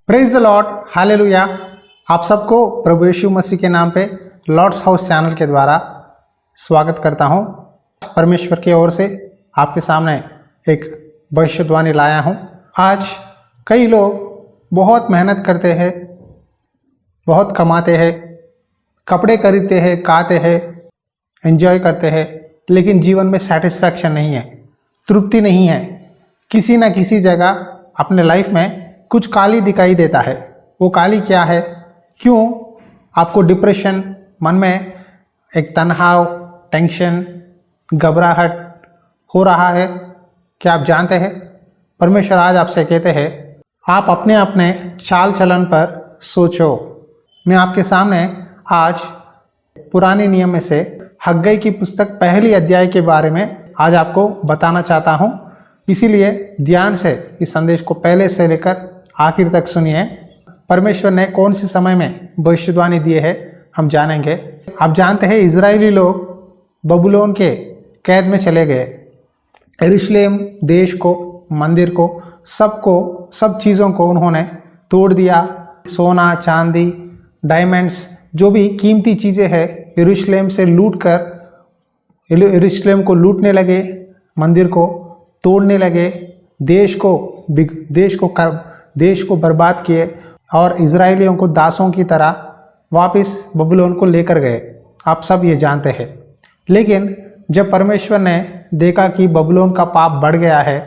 Praise the Lord, hallelujah. आप सबको प्रभु यीशु मसीह के नाम पे लॉर्ड्स हाउस चैनल के द्वारा स्वागत करता हूं। परमेश्वर की ओर से आपके सामने एक भविष्यवाणी लाया हूं। आज कई लोग बहुत मेहनत करते हैं, बहुत कमाते हैं, कपड़े खरीदते हैं, खाते हैं, एंजॉय करते हैं, लेकिन जीवन में सेटिस्फैक्शन नहीं है, तृप्ति नहीं है। किसी न किसी जगह अपने लाइफ में कुछ काली दिखाई देता है। वो काली क्या है? क्यों आपको डिप्रेशन, मन में एक तनाव, टेंशन, घबराहट हो रहा है? क्या आप जानते हैं? परमेश्वर आज आपसे कहते हैं, आप अपने अपने चाल चलन पर सोचो। मैं आपके सामने आज पुराने नियम में से हग्गई की पुस्तक पहली अध्याय के बारे में आज आपको बताना चाहता हूँ। इसीलिए ध्यान से इस संदेश को पहले से लेकर आखिर तक सुनिए। परमेश्वर ने कौन सी समय में भविष्यवाणी दी है हम जानेंगे। आप जानते हैं इजरायली लोग बबुलोन के कैद में चले गए। यरूशलेम देश को, मंदिर को, सब चीज़ों को उन्होंने तोड़ दिया। सोना, चांदी, डायमंड्स, जो भी कीमती चीज़ें हैं, यरूशलेम से लूट कर यरूशलेम को लूटने लगे, मंदिर को तोड़ने लगे, देश को बर्बाद किए और इजरायलियों को दासों की तरह वापस बबुलोन को लेकर गए। आप सब ये जानते हैं। लेकिन जब परमेश्वर ने देखा कि बबुलोन का पाप बढ़ गया है,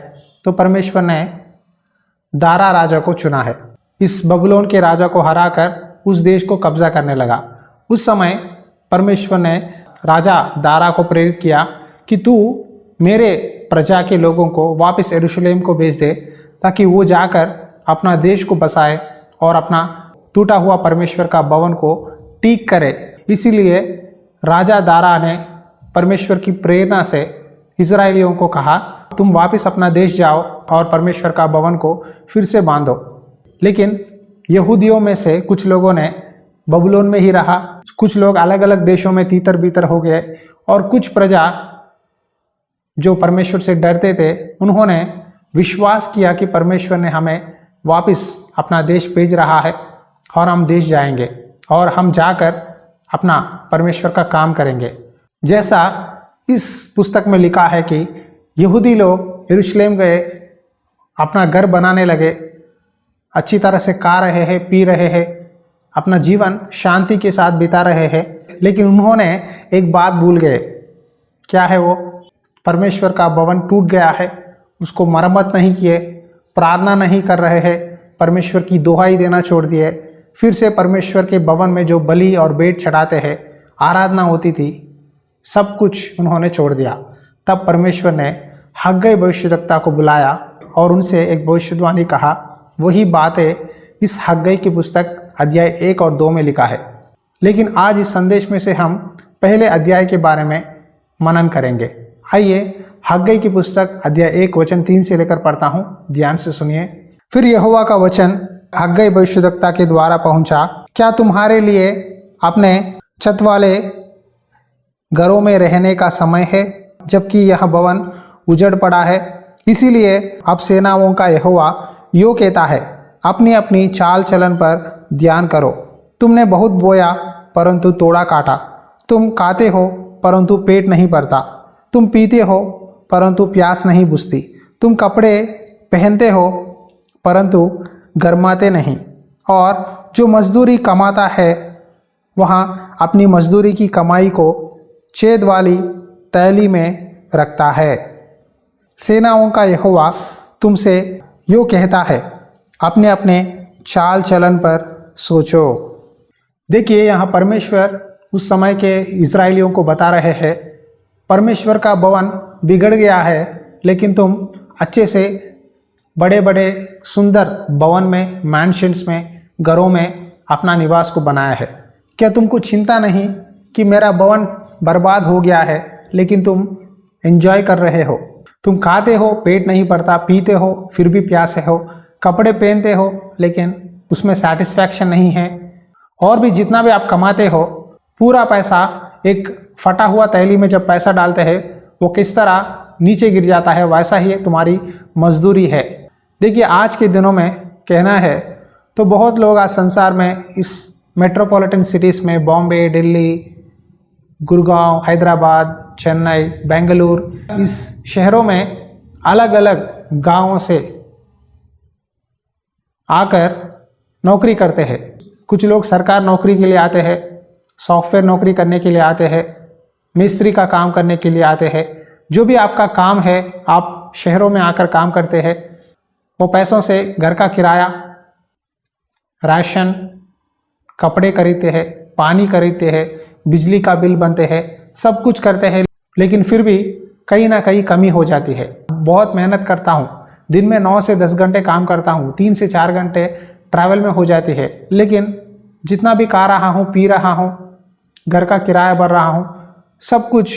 तो परमेश्वर ने दारा राजा को चुना है। इस बबुलोन के राजा को हराकर उस देश को कब्जा करने लगा। उस समय परमेश्वर ने राजा दारा को प्रेरित किया कि तू मेरे प्रजा के लोगों को वापस यरूशलेम को भेज दे, ताकि वो जाकर अपना देश को बसाए और अपना टूटा हुआ परमेश्वर का भवन को ठीक करे। इसीलिए राजा दारा ने परमेश्वर की प्रेरणा से इजरायलियों को कहा, तुम वापस अपना देश जाओ और परमेश्वर का भवन को फिर से बांधो। लेकिन यहूदियों में से कुछ लोगों ने बबुलोन में ही रहा, कुछ लोग अलग अलग देशों में तीतर बीतर हो गए, और कुछ प्रजा जो परमेश्वर से डरते थे, उन्होंने विश्वास किया कि परमेश्वर ने हमें वापस अपना देश भेज रहा है और हम देश जाएंगे और हम जाकर अपना परमेश्वर का काम करेंगे। जैसा इस पुस्तक में लिखा है कि यहूदी लोग यरूशलेम गए, अपना घर बनाने लगे, अच्छी तरह से खा रहे हैं, पी रहे हैं, अपना जीवन शांति के साथ बिता रहे हैं। लेकिन उन्होंने एक बात भूल गए। क्या है वो? परमेश्वर का भवन टूट गया है, उसको मरम्मत नहीं किए, प्रार्थना नहीं कर रहे हैं, परमेश्वर की दुहाई देना छोड़ दिए। फिर से परमेश्वर के भवन में जो बलि और भेंट चढ़ाते हैं, आराधना होती थी, सब कुछ उन्होंने छोड़ दिया। तब परमेश्वर ने हग्गई भविष्यद्वक्ता को बुलाया और उनसे एक भविष्यवाणी कहा। वही बातें इस हग्गई की पुस्तक अध्याय 1 और 2 में लिखा है। लेकिन आज इस संदेश में से हम पहले अध्याय के बारे में मनन करेंगे। आइए हग्गई की पुस्तक अध्याय 1 वचन 3 से लेकर पढ़ता हूँ, ध्यान से सुनिए। फिर यहोवा का वचन हग्गई भविष्यद्वक्ता के द्वारा पहुंचा, क्या तुम्हारे लिए अपने छत वाले घरों में रहने का समय है, जबकि यह भवन उजड़ पड़ा है? इसीलिए अब सेनाओं का यहोवा यो कहता है, अपनी अपनी चाल चलन पर ध्यान करो। तुमने बहुत बोया परंतु तोड़ा काटा, तुम खाते हो परंतु पेट नहीं भरता, तुम पीते हो परंतु प्यास नहीं बुझती, तुम कपड़े पहनते हो परंतु गरमाते नहीं, और जो मजदूरी कमाता है वहाँ अपनी मजदूरी की कमाई को छेद वाली तैली में रखता है। सेनाओं का यहोवा तुमसे यो कहता है, अपने अपने चाल चलन पर सोचो। देखिए, यहाँ परमेश्वर उस समय के इजरायलियों को बता रहे हैं, परमेश्वर का भवन बिगड़ गया है, लेकिन तुम अच्छे से बड़े बड़े सुंदर भवन में, मैंशंस में, घरों में अपना निवास को बनाया है। क्या तुमको चिंता नहीं कि मेरा भवन बर्बाद हो गया है, लेकिन तुम एंजॉय कर रहे हो? तुम खाते हो, पेट नहीं भरता, पीते हो, फिर भी प्यासे हो, कपड़े पहनते हो, लेकिन उसमें सेटिस्फैक्शन नहीं है, और भी जितना भी आप कमाते हो, पूरा पैसा एक फटा हुआ तैली में जब पैसा डालते हैं, वो किस तरह नीचे गिर जाता है, वैसा ही तुम्हारी मजदूरी है। देखिए, आज के दिनों में कहना है तो बहुत लोग आज संसार में इस मेट्रोपॉलिटन सिटीज़ में बॉम्बे, दिल्ली, गुड़गांव, हैदराबाद, चेन्नई, बेंगलुरु, इस शहरों में अलग अलग गांवों से आकर नौकरी करते हैं। कुछ लोग सरकार नौकरी के लिए आते हैं, सॉफ्टवेयर नौकरी करने के लिए आते हैं, मिस्त्री का काम करने के लिए आते हैं। जो भी आपका काम है, आप शहरों में आकर काम करते हैं। वो पैसों से घर का किराया, राशन, कपड़े खरीदते हैं, पानी खरीदते हैं, बिजली का बिल बनते हैं, सब कुछ करते हैं। लेकिन फिर भी कहीं ना कहीं कमी हो जाती है। बहुत मेहनत करता हूँ, दिन में 9 से 10 घंटे काम करता हूँ, 3 से 4 घंटे ट्रैवल में हो जाती है। लेकिन जितना भी खा रहा हूँ, पी रहा हूँ, घर का किराया भर रहा हूँ, सब कुछ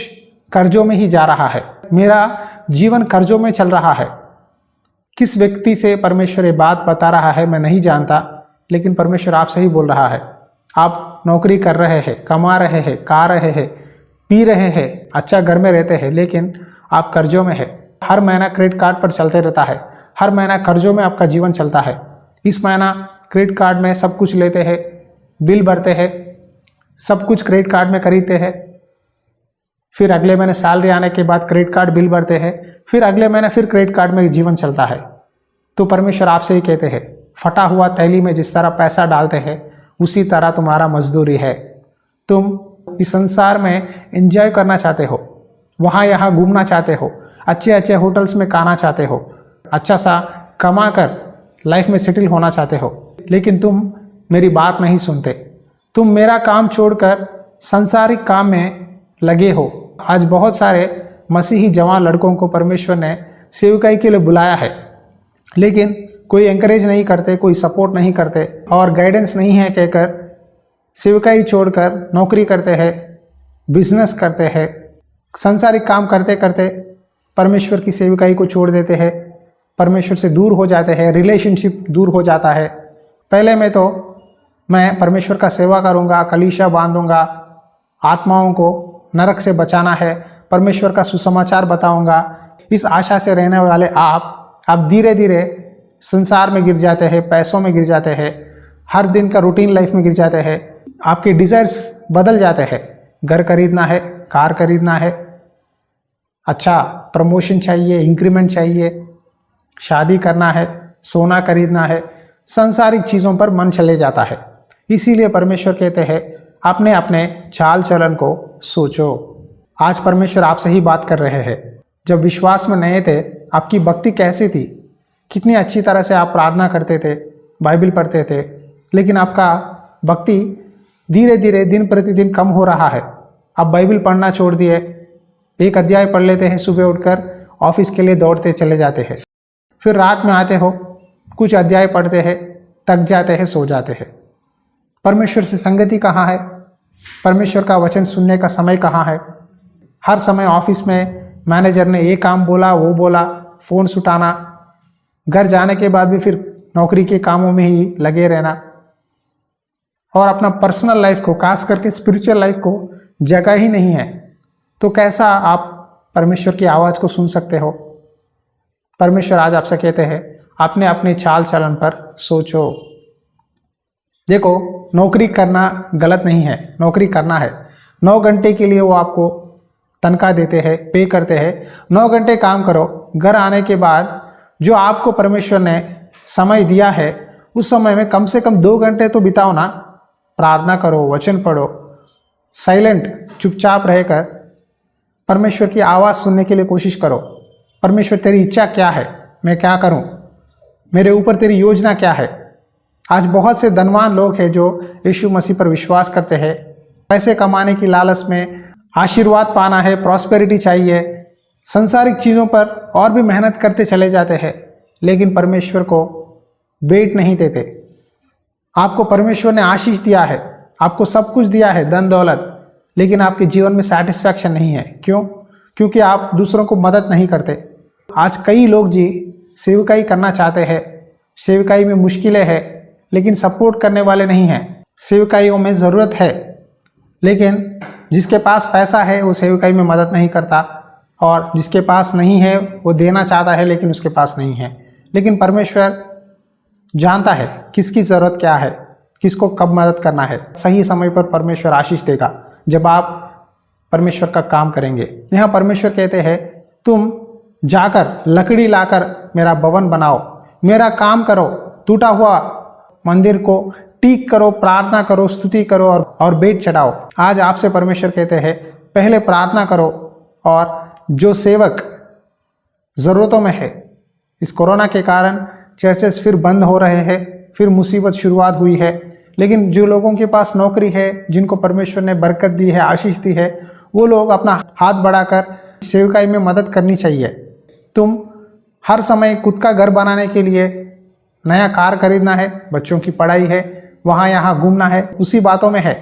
कर्जों में ही जा रहा है। मेरा जीवन कर्जों में चल रहा है। किस व्यक्ति से परमेश्वर ये बात बता रहा है मैं नहीं जानता, लेकिन परमेश्वर आपसे ही बोल रहा है। आप नौकरी कर रहे हैं, कमा रहे हैं, खा रहे हैं, पी रहे हैं, अच्छा घर में रहते हैं, लेकिन आप कर्जों में है। हर महीना क्रेडिट कार्ड पर चलते रहता है, हर महीना कर्जों में आपका जीवन चलता है। इस महीना क्रेडिट कार्ड में सब कुछ लेते हैं, बिल भरते हैं, सब कुछ क्रेडिट कार्ड में खरीदते हैं। फिर अगले महीने सैलरी आने के बाद क्रेडिट कार्ड बिल भरते हैं, फिर अगले महीने फिर क्रेडिट कार्ड में जीवन चलता है। तो परमेश्वर आपसे ही कहते हैं, फटा हुआ थैली में जिस तरह पैसा डालते हैं उसी तरह तुम्हारा मजदूरी है। तुम इस संसार में एंजॉय करना चाहते हो, वहाँ यहाँ घूमना चाहते हो, अच्छे अच्छे होटल्स में खाना चाहते हो, अच्छा सा कमा कर लाइफ में सेटल होना चाहते हो, लेकिन तुम मेरी बात नहीं सुनते। तुम मेरा काम छोड़कर सांसारिक काम में लगे हो। आज बहुत सारे मसीही जवान लड़कों को परमेश्वर ने सेवकाई के लिए बुलाया है, लेकिन कोई एंकरेज नहीं करते, कोई सपोर्ट नहीं करते और गाइडेंस नहीं है कहकर सेवकाई छोड़कर नौकरी करते हैं, बिजनेस करते हैं, सांसारिक काम करते करते परमेश्वर की सेवकाई को छोड़ देते हैं, परमेश्वर से दूर हो जाते हैं, रिलेशनशिप दूर हो जाता है। पहले में तो मैं परमेश्वर का सेवा करूँगा, कलीसिया बांधूंगा, आत्माओं को नरक से बचाना है, परमेश्वर का सुसमाचार बताऊंगा। इस आशा से रहने वाले आप धीरे धीरे संसार में गिर जाते हैं, पैसों में गिर जाते हैं, हर दिन का रूटीन लाइफ में गिर जाते हैं। आपके डिज़ायर्स बदल जाते हैं। घर खरीदना है, कार खरीदना है, अच्छा प्रमोशन चाहिए, इंक्रीमेंट चाहिए, शादी करना है, सोना खरीदना है, सांसारिक चीज़ों पर मन चले जाता है। इसीलिए परमेश्वर कहते हैं अपने अपने चाल चलन को सोचो। आज परमेश्वर आपसे ही बात कर रहे हैं। जब विश्वास में नए थे, आपकी भक्ति कैसी थी? कितनी अच्छी तरह से आप प्रार्थना करते थे, बाइबल पढ़ते थे, लेकिन आपका भक्ति धीरे धीरे दिन प्रतिदिन कम हो रहा है। आप बाइबल पढ़ना छोड़ दिए, एक अध्याय पढ़ लेते हैं, सुबह उठकर ऑफिस के लिए दौड़ते चले जाते हैं, फिर रात में आते हो, कुछ अध्याय पढ़ते हैं, थक जाते हैं, सो जाते हैं। परमेश्वर से संगति कहाँ है? परमेश्वर का वचन सुनने का समय कहाँ है? हर समय ऑफिस में मैनेजर ने ये काम बोला, वो बोला, फ़ोन सुटाना, घर जाने के बाद भी फिर नौकरी के कामों में ही लगे रहना और अपना पर्सनल लाइफ को, खास करके स्पिरिचुअल लाइफ को जगह ही नहीं है। तो कैसा आप परमेश्वर की आवाज़ को सुन सकते हो? परमेश्वर आज आपसे कहते हैं अपने अपने चाल चलन पर सोचो। देखो, नौकरी करना गलत नहीं है, नौकरी करना है। 9 घंटे के लिए वो आपको तनख्वाह देते हैं, पे करते हैं। 9 घंटे काम करो, घर आने के बाद जो आपको परमेश्वर ने समय दिया है उस समय में कम से कम 2 घंटे तो बिताओ ना। प्रार्थना करो, वचन पढ़ो, साइलेंट चुपचाप रहकर परमेश्वर की आवाज़ सुनने के लिए कोशिश करो। परमेश्वर तेरी इच्छा क्या है, मैं क्या करूं, मेरे ऊपर तेरी योजना क्या है। आज बहुत से धनवान लोग हैं जो यीशु मसीह पर विश्वास करते हैं, पैसे कमाने की लालच में, आशीर्वाद पाना है, प्रॉस्पेरिटी चाहिए, संसारिक चीज़ों पर और भी मेहनत करते चले जाते हैं, लेकिन परमेश्वर को वेट नहीं देते। आपको परमेश्वर ने आशीष दिया है, आपको सब कुछ दिया है, धन दौलत, लेकिन आपके जीवन में सैटिस्फैक्शन नहीं है। क्यों? क्योंकि आप दूसरों को मदद नहीं करते। आज कई लोग जी सेवकाई करना चाहते हैं, सेवकाई में मुश्किलें हैं, लेकिन सपोर्ट करने वाले नहीं हैं। सेवकाइयों में ज़रूरत है, लेकिन जिसके पास पैसा है वो सेवकाई में मदद नहीं करता, और जिसके पास नहीं है वो देना चाहता है लेकिन उसके पास नहीं है। लेकिन परमेश्वर जानता है किसकी ज़रूरत क्या है, किसको कब मदद करना है। सही समय पर परमेश्वर आशीष देगा जब आप परमेश्वर का काम करेंगे। यहाँ परमेश्वर कहते हैं तुम जाकर लकड़ी लाकर मेरा भवन बनाओ, मेरा काम करो, टूटा हुआ मंदिर को ठीक करो, प्रार्थना करो, स्तुति करो और भेंट चढ़ाओ। आज आपसे परमेश्वर कहते हैं पहले प्रार्थना करो। और जो सेवक ज़रूरतों में है, इस कोरोना के कारण चर्चेस फिर बंद हो रहे हैं, फिर मुसीबत शुरुआत हुई है, लेकिन जो लोगों के पास नौकरी है, जिनको परमेश्वर ने बरकत दी है, आशीष दी है, वो लोग अपना हाथ बढ़ाकर सेवकाई में मदद करनी चाहिए। तुम हर समय खुद का घर बनाने के लिए नया कार खरीदना है, बच्चों की पढ़ाई है, वहाँ यहाँ घूमना है, उसी बातों में है।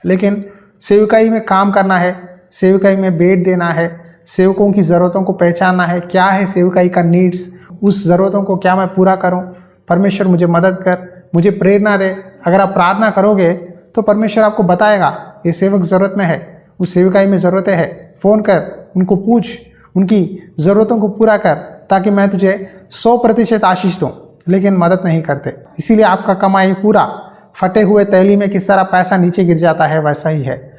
लेकिन सेवकाई में काम करना है, सेवकाई में भेंट देना है, सेवकों की ज़रूरतों को पहचानना है, क्या है सेवकाई का नीड्स, उस ज़रूरतों को क्या मैं पूरा करूं। परमेश्वर मुझे मदद कर, मुझे प्रेरणा दे। अगर आप प्रार्थना करोगे तो परमेश्वर आपको बताएगा ये सेवक ज़रूरत में है, उस सेवकाई में ज़रूरत है, फ़ोन कर, उनको पूछ, उनकी ज़रूरतों को पूरा कर, ताकि मैं तुझे 100% आशीष दूँ। लेकिन मदद नहीं करते, इसीलिए आपका कमाई पूरा फटे हुए तैली में किस तरह पैसा नीचे गिर जाता है, वैसा ही है।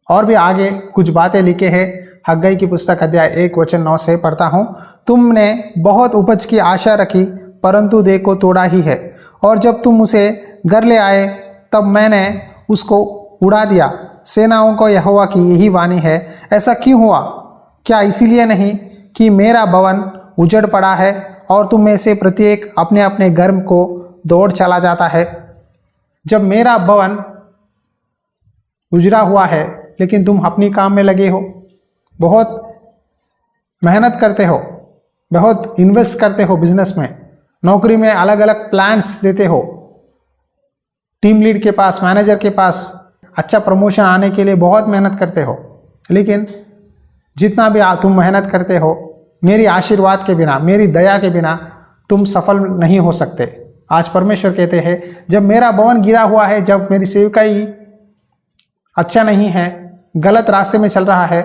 और भी आगे कुछ बातें लिखे हैं। हग्गाई की पुस्तक अध्याय 1:9 से पढ़ता हूँ। तुमने बहुत उपज की आशा रखी, परंतु देखो तोड़ा ही है, और जब तुम उसे घर ले आए तब मैंने उसको उड़ा दिया। सेनाओं को यहोवा की यही वाणी है, ऐसा क्यों हुआ? क्या इसीलिए नहीं कि मेरा भवन उजड़ पड़ा है और तुम में से प्रत्येक अपने अपने घर को दौड़ चला जाता है? जब मेरा भवन उजड़ा हुआ है लेकिन तुम अपनी काम में लगे हो, बहुत मेहनत करते हो, बहुत इन्वेस्ट करते हो बिजनेस में, नौकरी में अलग अलग प्लान्स देते हो, टीम लीड के पास, मैनेजर के पास अच्छा प्रमोशन आने के लिए बहुत मेहनत करते हो, लेकिन जितना भी तुम मेहनत करते हो, मेरी आशीर्वाद के बिना, मेरी दया के बिना तुम सफल नहीं हो सकते। आज परमेश्वर कहते हैं जब मेरा भवन गिरा हुआ है, जब मेरी सेवकाई अच्छा नहीं है, गलत रास्ते में चल रहा है,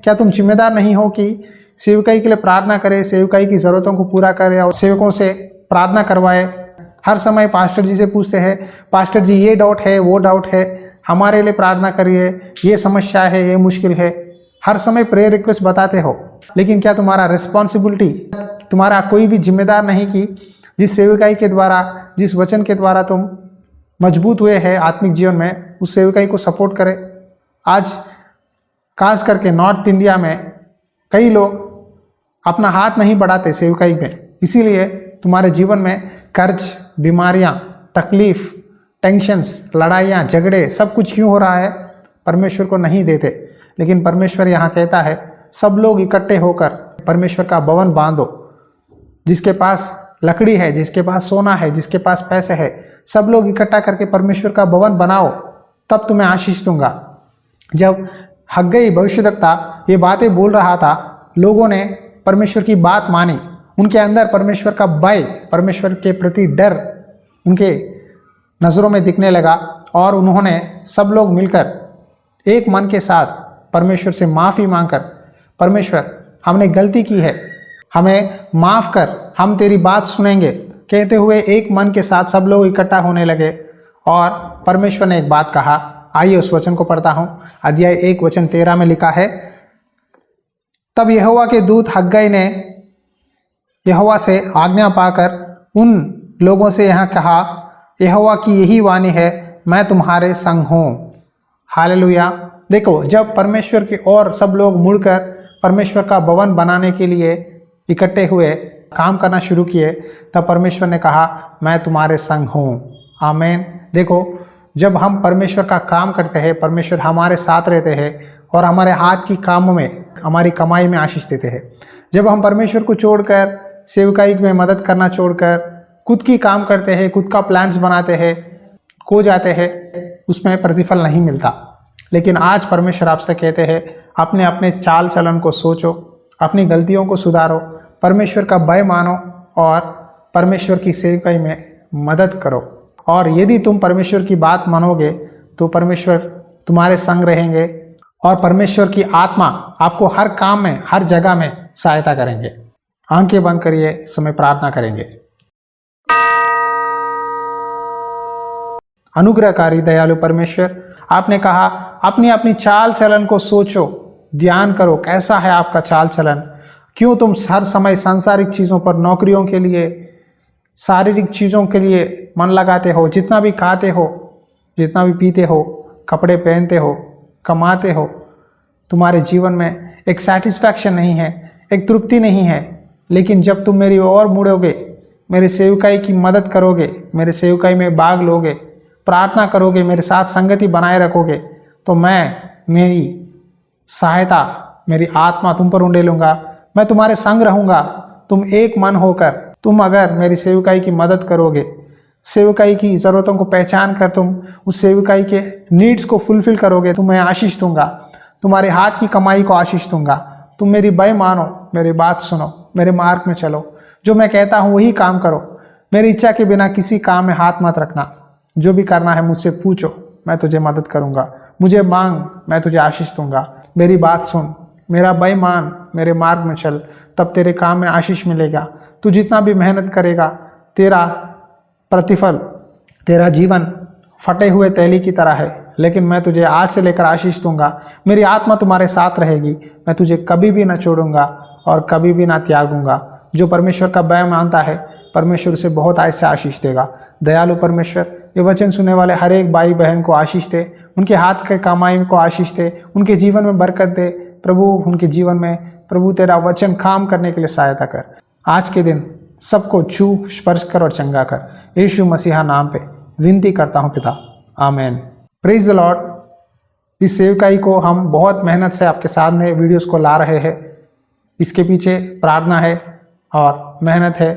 क्या तुम जिम्मेदार नहीं हो कि सेवकाई के लिए प्रार्थना करें, सेवकाई की ज़रूरतों को पूरा करें और सेवकों से प्रार्थना करवाए? हर समय पास्टर जी से पूछते हैं, पास्टर जी ये डाउट है, वो डाउट है, हमारे लिए प्रार्थना करिए, ये समस्या है, ये मुश्किल है। हर समय प्रेयर रिक्वेस्ट बताते हो, लेकिन क्या तुम्हारा रिस्पॉन्सिबिलिटी, तुम्हारा कोई भी जिम्मेदार नहीं कि जिस सेवकाई के द्वारा, जिस वचन के द्वारा तुम मजबूत हुए हैं आत्मिक जीवन में, उस सेवकाई को सपोर्ट करें? आज खास करके नॉर्थ इंडिया में कई लोग अपना हाथ नहीं बढ़ाते सेवकाई में, इसीलिए तुम्हारे जीवन में कर्ज, बीमारियां, तकलीफ, टेंशन्स, लड़ाइयाँ, झगड़े, सब कुछ क्यों हो रहा है? परमेश्वर को नहीं देते। लेकिन परमेश्वर यहाँ कहता है सब लोग इकट्ठे होकर परमेश्वर का भवन बांधो। जिसके पास लकड़ी है, जिसके पास सोना है, जिसके पास पैसे है, सब लोग इकट्ठा करके परमेश्वर का भवन बनाओ, तब तुम्हें आशीष दूंगा। जब हग्गाई भविष्यद्वक्ता ये बातें बोल रहा था, लोगों ने परमेश्वर की बात मानी, उनके अंदर परमेश्वर का भय, परमेश्वर के प्रति डर उनके नज़रों में दिखने लगा और उन्होंने सब लोग मिलकर एक मन के साथ परमेश्वर से माफ़ी मांगकर, परमेश्वर हमने गलती की है, हमें माफ़ कर, हम तेरी बात सुनेंगे कहते हुए एक मन के साथ सब लोग इकट्ठा होने लगे। और परमेश्वर ने एक बात कहा, आइए उस वचन को पढ़ता हूँ। अध्याय 1:13 में लिखा है, तब यहोवा के दूत हग्गाई ने यहोवा से आज्ञा पाकर उन लोगों से यहाँ कहा, यहोवा की यही वाणी है, मैं तुम्हारे संग हूँ। हालेलुया। देखो, जब परमेश्वर की ओर सब लोग मुड़कर परमेश्वर का भवन बनाने के लिए इकट्ठे हुए, काम करना शुरू किए, तब परमेश्वर ने कहा, मैं तुम्हारे संग हूँ। आमीन। देखो, जब हम परमेश्वर का काम करते हैं, परमेश्वर हमारे साथ रहते हैं और हमारे हाथ की कामों में, हमारी कमाई में आशीष देते हैं। जब हम परमेश्वर को छोड़कर, सेवकाई में मदद करना छोड़कर खुद की काम करते हैं, खुद का प्लान्स बनाते हैं, खो जाते हैं, उसमें प्रतिफल नहीं मिलता। लेकिन आज परमेश्वर आपसे कहते हैं, अपने अपने चाल चलन को सोचो, अपनी गलतियों को सुधारो, परमेश्वर का भय मानो और परमेश्वर की सेवकाई में मदद करो। और यदि तुम परमेश्वर की बात मानोगे तो परमेश्वर तुम्हारे संग रहेंगे और परमेश्वर की आत्मा आपको हर काम में, हर जगह में सहायता करेंगे। आंखें बंद करिए, समय प्रार्थना करेंगे। अनुग्रहकारी दयालु परमेश्वर, आपने कहा अपनी अपनी चाल चलन को सोचो, ध्यान करो कैसा है आपका चाल चलन। क्यों तुम हर समय सांसारिक चीज़ों पर, नौकरियों के लिए, शारीरिक चीज़ों के लिए मन लगाते हो। जितना भी खाते हो, जितना भी पीते हो, कपड़े पहनते हो, कमाते हो, तुम्हारे जीवन में एक सेटिस्फैक्शन नहीं है, एक तृप्ति नहीं है। लेकिन जब तुम मेरी ओर मुड़ोगे, मेरे सेवकाई की मदद करोगे, मेरे सेवकाई में भाग लोगे, प्रार्थना करोगे, मेरे साथ संगति बनाए रखोगे, तो मैं मेरी सहायता, मेरी आत्मा तुम पर उंडेलूंगा। मैं तुम्हारे संग रहूँगा। तुम एक मन होकर, तुम अगर मेरी सेवकाई की मदद करोगे, सेवकाई की ज़रूरतों को पहचान कर तुम उस सेवकाई के नीड्स को फुलफिल करोगे, तो मैं आशीष दूंगा। तुम्हारे हाथ की कमाई को आशीष दूंगा। तुम मेरी भय मानो, मेरी बात सुनो, मेरे मार्ग में चलो, जो मैं कहता हूँ वही काम करो। मेरी इच्छा के बिना किसी काम में हाथ मत रखना। जो भी करना है मुझसे पूछो, मैं तुझे मदद करूँगा। मुझे मांग, मैं तुझे आशीष दूंगा। मेरी बात सुन, मेरा भय मान, मेरे मार्ग में चल, तब तेरे काम में आशीष मिलेगा। तू जितना भी मेहनत करेगा, तेरा प्रतिफल, तेरा जीवन फटे हुए तैली की तरह है, लेकिन मैं तुझे आज से लेकर आशीष दूंगा। मेरी आत्मा तुम्हारे साथ रहेगी। मैं तुझे कभी भी ना छोड़ूंगा और कभी भी ना त्यागूंगा। जो परमेश्वर का भय मानता है, परमेश्वर उसे बहुत ऐसे आशीष देगा। दयालु परमेश्वर, ये वचन सुनने वाले हर एक भाई बहन को आशीष दे, उनके हाथ के कमाई को आशीष दे, उनके जीवन में बरकत दे। प्रभु उनके जीवन में, प्रभु तेरा वचन काम करने के लिए सहायता कर। आज के दिन सबको छू, स्पर्श कर और चंगा कर। यीशु मसीहा नाम पे विनती करता हूँ पिता, आमेन। Praise the Lord. इस सेवकाई को हम बहुत मेहनत से आपके सामने वीडियोस को ला रहे हैं। इसके पीछे प्रार्थना है और मेहनत है।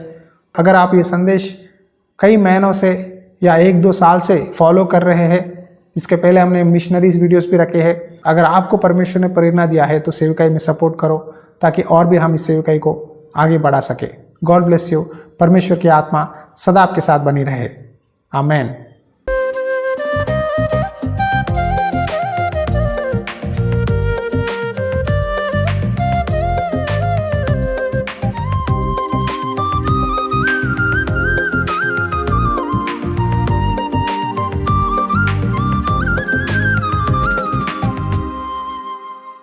अगर आप ये संदेश कई महीनों से या 1-2 साल से फॉलो कर रहे हैं, इसके पहले हमने मिशनरीज वीडियोस भी रखे हैं। अगर आपको परमेश्वर ने प्रेरणा दिया है तो सेवकाई में सपोर्ट करो, ताकि और भी हम इस सेवकाई को आगे बढ़ा सके। God bless you. परमेश्वर की आत्मा सदा आपके साथ बनी रहे। आमेन।